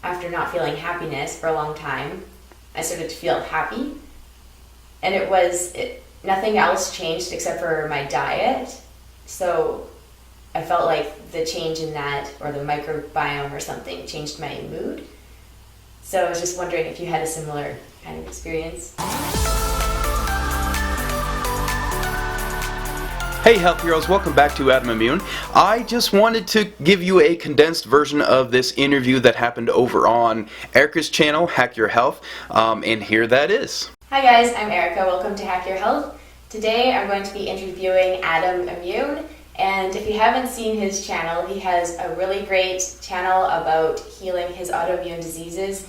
after not feeling happiness for a long time, I started to feel happy. And nothing else changed except for my diet. So I felt like the change in that, or the microbiome or something, changed my mood. So I was just wondering if you had a similar kind of experience. Hey Health Heroes, welcome back to Adamimmune. I just wanted to give you a condensed version of this interview that happened over on Erica's channel, Hack Your Health, and here that is. Hi guys, I'm Erica. Welcome to Hack Your Health. Today I'm going to be interviewing Adamimmune, and if you haven't seen his channel, he has a really great channel about healing his autoimmune diseases,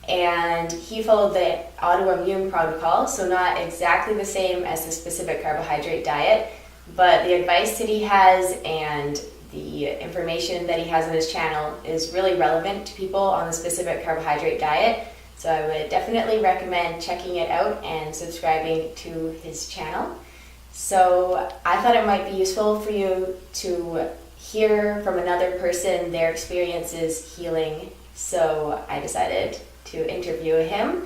and he followed the autoimmune protocol, so not exactly the same as the specific carbohydrate diet, but the advice that he has and the information that he has on his channel is really relevant to people on the specific carbohydrate diet. So I would definitely recommend checking it out and subscribing to his channel. So I thought it might be useful for you to hear from another person their experiences healing. So I decided to interview him.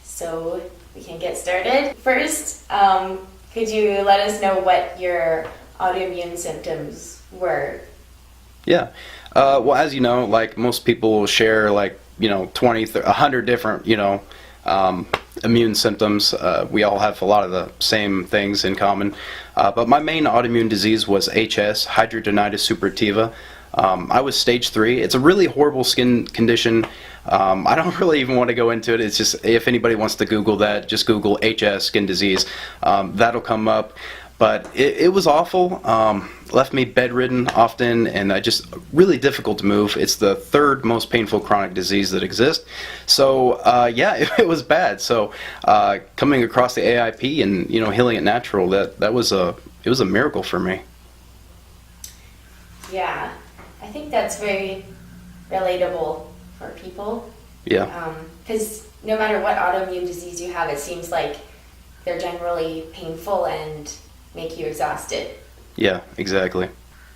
So we can get started. First, could you let us know what your autoimmune symptoms were? Yeah. Well, as you know, like most people will share 20, 100 different, immune symptoms. We all have a lot of the same things in common. But my main autoimmune disease was HS, hidradenitis suppurativa. I was stage 3. It's a really horrible skin condition. I don't really even want to go into it. It's just, if anybody wants to Google that, just Google HS skin disease. That'll come up. But it was awful. Left me bedridden often, and really difficult to move. It's the third most painful chronic disease that exists. So yeah, it was bad. So coming across the AIP and healing it natural, it was a miracle for me. Yeah, I think that's very relatable for people. Yeah. Because no matter what autoimmune disease you have, it seems like they're generally painful and make you exhausted. Yeah, exactly.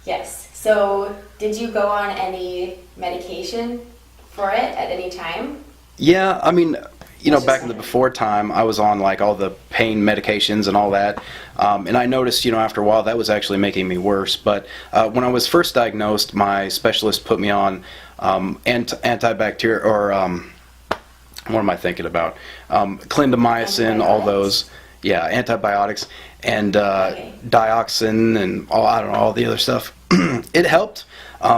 Yes. So did you go on any medication for it at any time? Yeah, I mean, back in the before time, I was on all the pain medications and all that, and I noticed, after a while that was actually making me worse. But when I was first diagnosed, my specialist put me on antibacterial, or what am I thinking about? Clindamycin, all those, yeah, antibiotics, and dioxin, and all the other stuff. It helped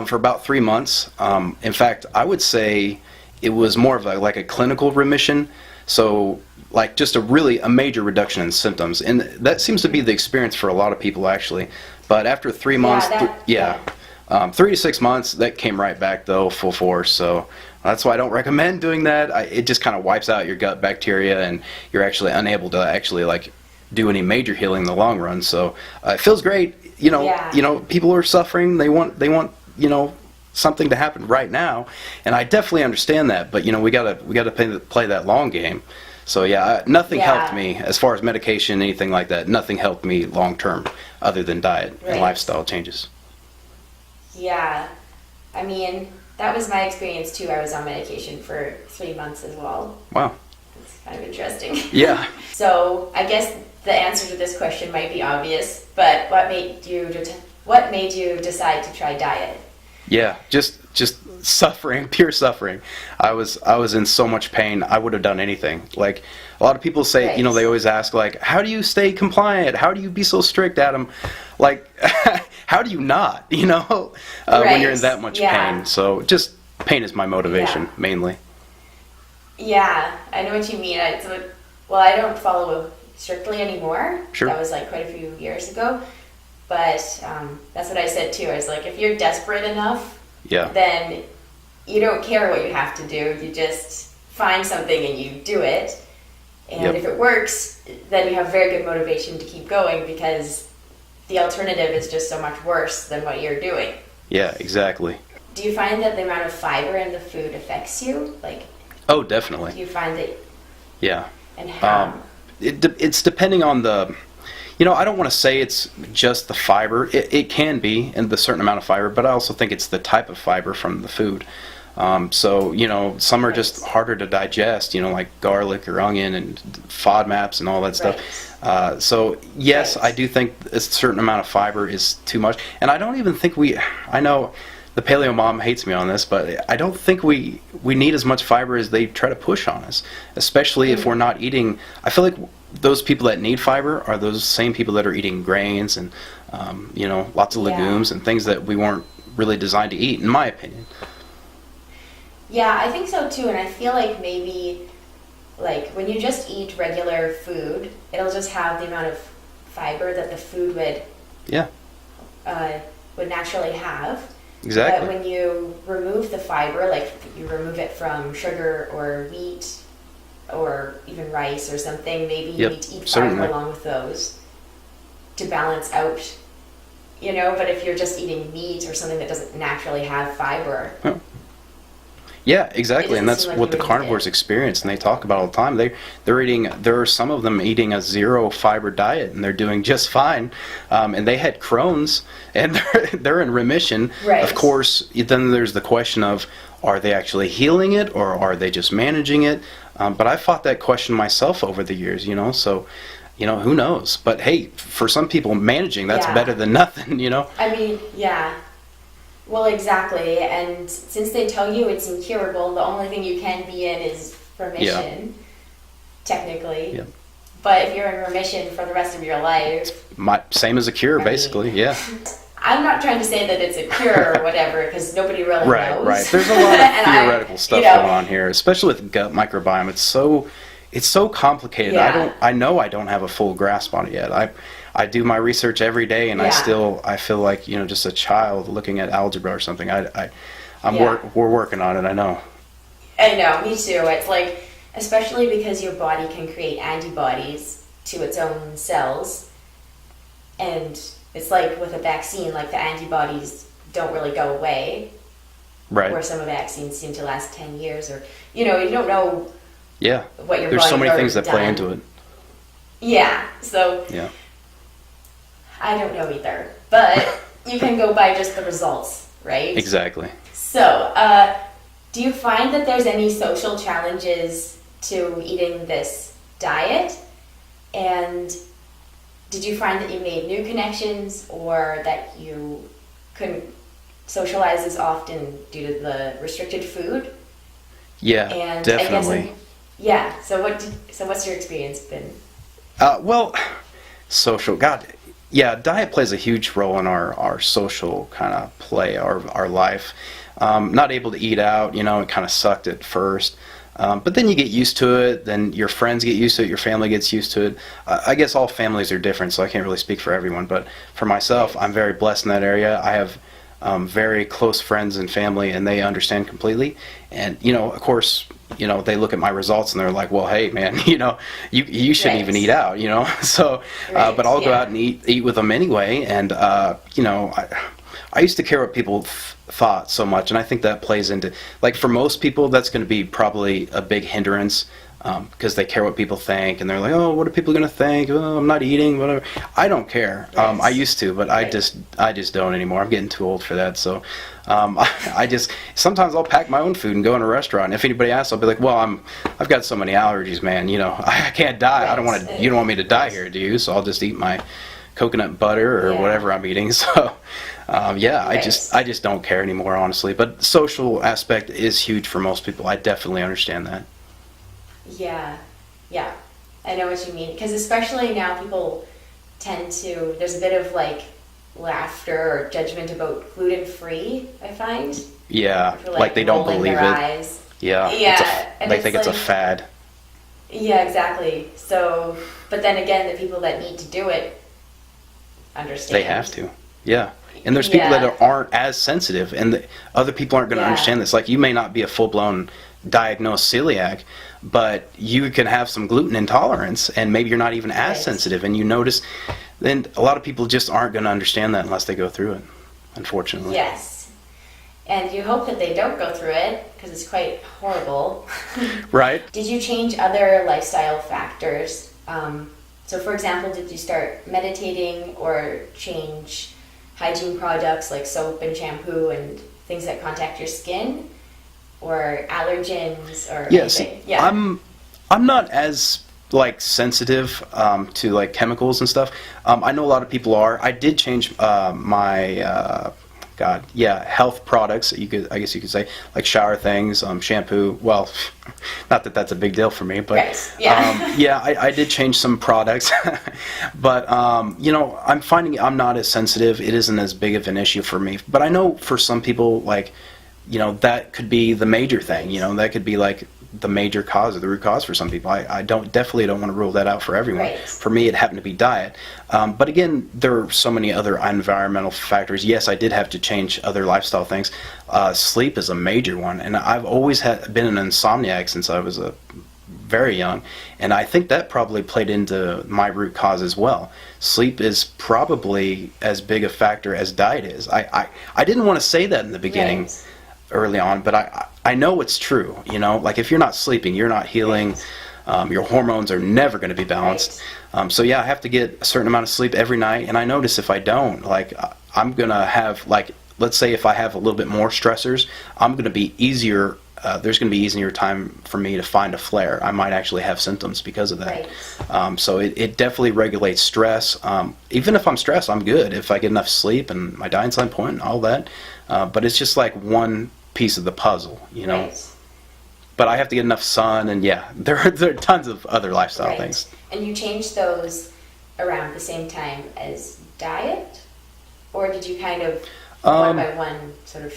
for about 3 months. In fact, I would say it was more of a clinical remission, so just a major reduction in symptoms, and that seems to be the experience for a lot of people actually. But after 3 months, 3 to 6 months, that came right back though, full force. So that's why I don't recommend doing that. It just kind of wipes out your gut bacteria, and you're actually unable to actually do any major healing in the long run. So it feels great. People are suffering. They want something to happen right now, and I definitely understand that. But we gotta play that long game. So yeah, nothing helped me as far as medication, anything like that. Nothing helped me long term other than diet and lifestyle changes. Yeah, I mean, that was my experience too. I was on medication for 3 months as well. Wow. It's kind of interesting. Yeah. So I guess the answer to this question might be obvious, but what made you decide to try diet? Yeah, just suffering, pure suffering. I was in so much pain. I would have done anything. A lot of people say, they always ask, how do you stay compliant? How do you be so strict, Adam? How do you not? When you're in that much pain. So just pain is my motivation mainly. Yeah, I know what you mean. I don't follow strictly anymore. Sure. That was quite a few years ago. But that's what I said too. I was if you're desperate enough, then you don't care what you have to do. You just find something and you do it. And if it works, then you have very good motivation to keep going, because the alternative is just so much worse than what you're doing. Yeah, exactly. Do you find that the amount of fiber in the food affects you? Oh, definitely. Do you find that? Yeah. And how? It's depending on the... I don't want to say it's just the fiber. It can be, and the certain amount of fiber, but I also think it's the type of fiber from the food. So, some are Right. just harder to digest, like garlic or onion and FODMAPs and all that stuff. So, yes, Right. I do think a certain amount of fiber is too much. And I don't even think I know the paleo mom hates me on this, but I don't think we need as much fiber as they try to push on us, especially if we're not eating. I feel like those people that need fiber are those same people that are eating grains and, lots of legumes and things that we weren't really designed to eat, in my opinion. Yeah, I think so too, and I feel like maybe like when you just eat regular food, it'll just have the amount of fiber that the food Yeah, would naturally have. exactly. But when you remove the fiber, like you remove it from sugar or wheat or even rice or something, maybe you need to eat certainly. fiber along with those to balance out, but if you're just eating meat or something that doesn't naturally have fiber. Yeah, exactly, and doesn't that's seem like what you the really carnivores did. experience, and they talk about all the time. There are some of them eating a zero fiber diet, and they're doing just fine. And they had Crohn's, and they're in remission. Right. Of course, then there's the question of, are they actually healing it, or are they just managing it? But I fought that question myself over the years, so, who knows? But hey, for some people, managing, that's better than nothing, I mean, yeah. Well, exactly. And since they tell you it's incurable, the only thing you can be in is remission, technically. Yeah. But if you're in remission for the rest of your life, Same as a cure, basically, yeah. I'm not trying to say that it's a cure or whatever, because nobody really knows. Right. There's a lot of theoretical stuff going on here, especially with gut microbiome. It's so complicated. Yeah. I know I don't have a full grasp on it yet. I do my research every day, and I feel like just a child looking at algebra or something. We're working on it. I know. I know, me too. It's like, especially because your body can create antibodies to its own cells, and it's like with a vaccine, like the antibodies don't really go away. Right. Where some of the vaccines seem to last 10 years, or you don't know. Yeah. What your There's so body's many things that already play done. into it. Yeah. So. Yeah. I don't know either, but you can go by just the results, right? Exactly. So, do you find that there's any social challenges to eating this diet? And did you find that you made new connections, or that you couldn't socialize as often due to the restricted food? Yeah, And definitely. So what's your experience been? Well, social. God, yeah, diet plays a huge role in our social kind of play, our life. Not able to eat out, it kind of sucked at first. But then you get used to it, then your friends get used to it, your family gets used to it. I guess all families are different, so I can't really speak for everyone. But for myself, I'm very blessed in that area. I have very close friends and family, and they understand completely. And, of course, they look at my results and they're like, well, hey, man, you shouldn't even eat out, So, but I'll go out and eat with them anyway. And, I used to care what people thought so much, and I think that plays into, like, for most people, that's going to be probably a big hindrance, because they care what people think, and they're like, oh, what are people going to think? Oh, I'm not eating, whatever. I don't care. I used to, but I just don't anymore. I'm getting too old for that. So I just, sometimes I'll pack my own food and go in a restaurant. If anybody asks, I'll be like, well, I've got so many allergies, man. I can't die. I don't want to. You don't want me to die here, do you? So I'll just eat my coconut butter or whatever I'm eating. So I just don't care anymore, honestly. But the social aspect is huge for most people. I definitely understand that. Yeah, I know what you mean. Because especially now, people tend to, there's a bit of like laughter or judgment about gluten-free, I find. Yeah, People, like they don't believe it. Eyes. Yeah, they think it's a fad. Yeah, exactly. So, but then again, the people that need to do it understand. They have to. Yeah. And there's people that aren't as sensitive, and other people aren't going to understand this. Like, you may not be a full-blown diagnosed celiac, but you can have some gluten intolerance, and maybe you're not even as sensitive, and you notice. Then a lot of people just aren't going to understand that unless they go through it, unfortunately. Yes. And you hope that they don't go through it, because it's quite horrible. Right. Did you change other lifestyle factors? So, for example, did you start meditating or change hygiene products like soap and shampoo and things that contact your skin? or allergens or Yeah, anything? see, I'm not as like sensitive to like chemicals and stuff. I know a lot of people are. I did change my health products. I guess you could say, like shower things, shampoo. Well, not that that's a big deal for me, but Right. Yeah. yeah, I did change some products. But I'm finding I'm not as sensitive. It isn't as big of an issue for me. But I know for some people, like, that could be the major thing. That could be like the major cause or the root cause for some people. I definitely don't want to rule that out for everyone. Right. For me, it happened to be diet. But again, there are so many other environmental factors. Yes, I did have to change other lifestyle things. Sleep is a major one, and I've always been an insomniac since I was very young, and I think that probably played into my root cause as well. Sleep is probably as big a factor as diet is. I didn't want to say that in the beginning. Right. Early on, but I know it's true. Like if you're not sleeping, you're not healing. Your hormones are never going to be balanced. So yeah, I have to get a certain amount of sleep every night, and I notice if I don't, like I'm gonna have, like, let's say if I have a little bit more stressors, I'm gonna be easier. There's going to be easier time for me to find a flare. I might actually have symptoms because of that. Right. So it definitely regulates stress. Even if I'm stressed, I'm good if I get enough sleep and my diet's on point and all that. But it's just like one piece of the puzzle, Right. But I have to get enough sun, and yeah, there are tons of other lifestyle Right. things. And you changed those around the same time as diet? Or did you kind of one by one sort of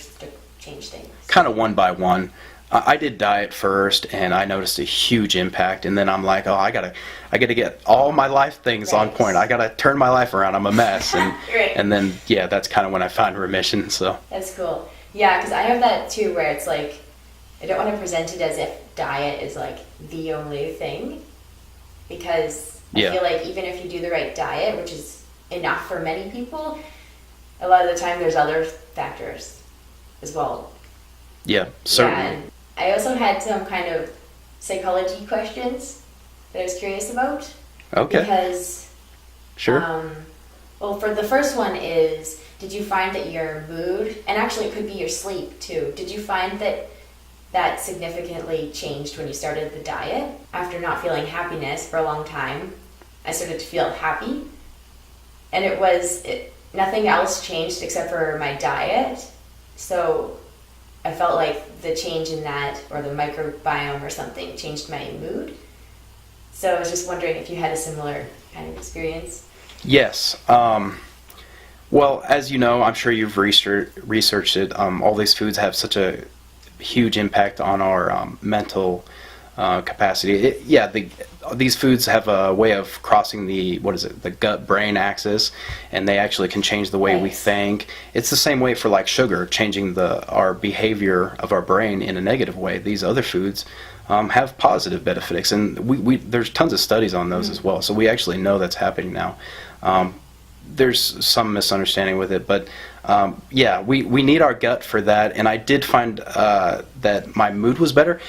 change things? Kind of one by one. I did diet first, and I noticed a huge impact. And then I'm like, I gotta get all my life things on Right. point. I gotta turn my life around. I'm a mess, and Right. and then yeah, that's kind of when I found remission. So That's cool. Yeah, because I have that too, where it's like, I don't want to present it as if diet is like the only thing, because I feel like even if you do the right diet, which is enough for many people, a lot of the time there's other factors as well. yeah, certainly. Yeah, and I also had some kind of psychology questions that I was curious about. Okay. Because, Sure. well, for the first one is, did you find that your mood, and actually it could be your sleep too, did you find that that significantly changed when you started the diet? After not feeling happiness for a long time, I started to feel happy. And nothing else changed except for my diet. So I felt like the change in that, or the microbiome or something, changed my mood. So I was just wondering if you had a similar kind of experience. Yes. Well, as you know, I'm sure you've researched it. All these foods have such a huge impact on our mental capacity. These foods have a way of crossing the gut-brain axis, and they actually can change the way we think. It's the same way for like sugar, changing our behavior of our brain in a negative way. These other foods have positive benefits, and there's tons of studies on those as well. So we actually know that's happening now. There's some misunderstanding with it, but we need our gut for that. And I did find that my mood was better.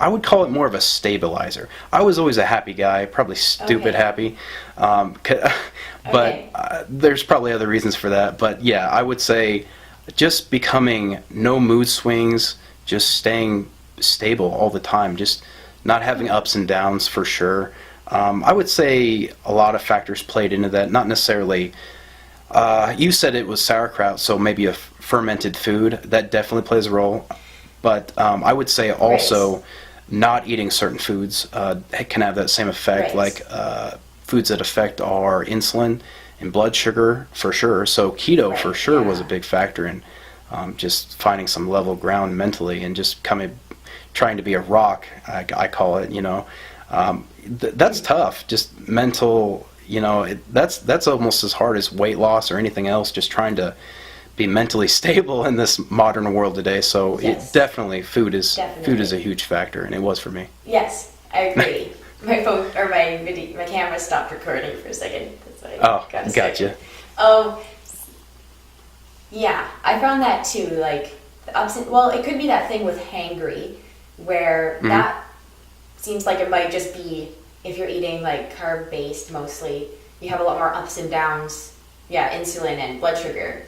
I would call it more of a stabilizer. I was always a happy guy, probably stupid happy, but there's probably other reasons for that. But yeah, I would say just becoming no mood swings, just staying stable all the time, just not having ups and downs for sure. I would say a lot of factors played into that, not necessarily. You said it was sauerkraut, so maybe a fermented food. That definitely plays a role. But I would say also not eating certain foods can have that same effect, like foods that affect our insulin and blood sugar for sure. So keto for sure was a big factor in just finding some level ground mentally and just trying to be a rock, I call it, that's tough, just mental, that's almost as hard as weight loss or anything else, just trying to be mentally stable in this modern world today. So food is a huge factor, and it was for me. Yes, I agree. My phone or my camera stopped recording for a second. That's why I got a gotcha. Yeah, I found that too. Like it could be that thing with hangry, where that seems like it might just be if you're eating like carb based mostly. You have a lot more ups and downs. Yeah, insulin and blood sugar.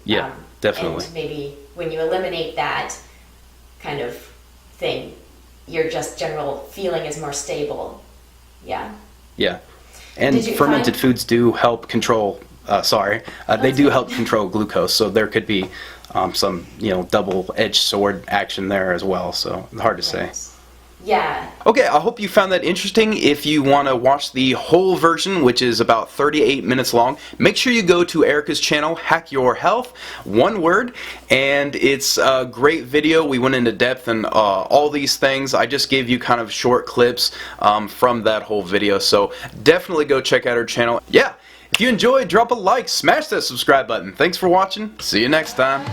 Yeah, Definitely. And maybe when you eliminate that kind of thing, your just general feeling is more stable. Yeah. Yeah. And Did you fermented find- foods do help control, they do help control glucose, so there could be some, double-edged sword action there as well, so hard to say. Yeah. Okay, I hope you found that interesting. If you want to watch the whole version, which is about 38 minutes long, make sure you go to Erica's channel, Hack Your Health, one word, and it's a great video. We went into depth and all these things. I just gave you kind of short clips from that whole video, so definitely go check out her channel. Yeah, if you enjoyed, drop a like, smash that subscribe button. Thanks for watching. See you next time.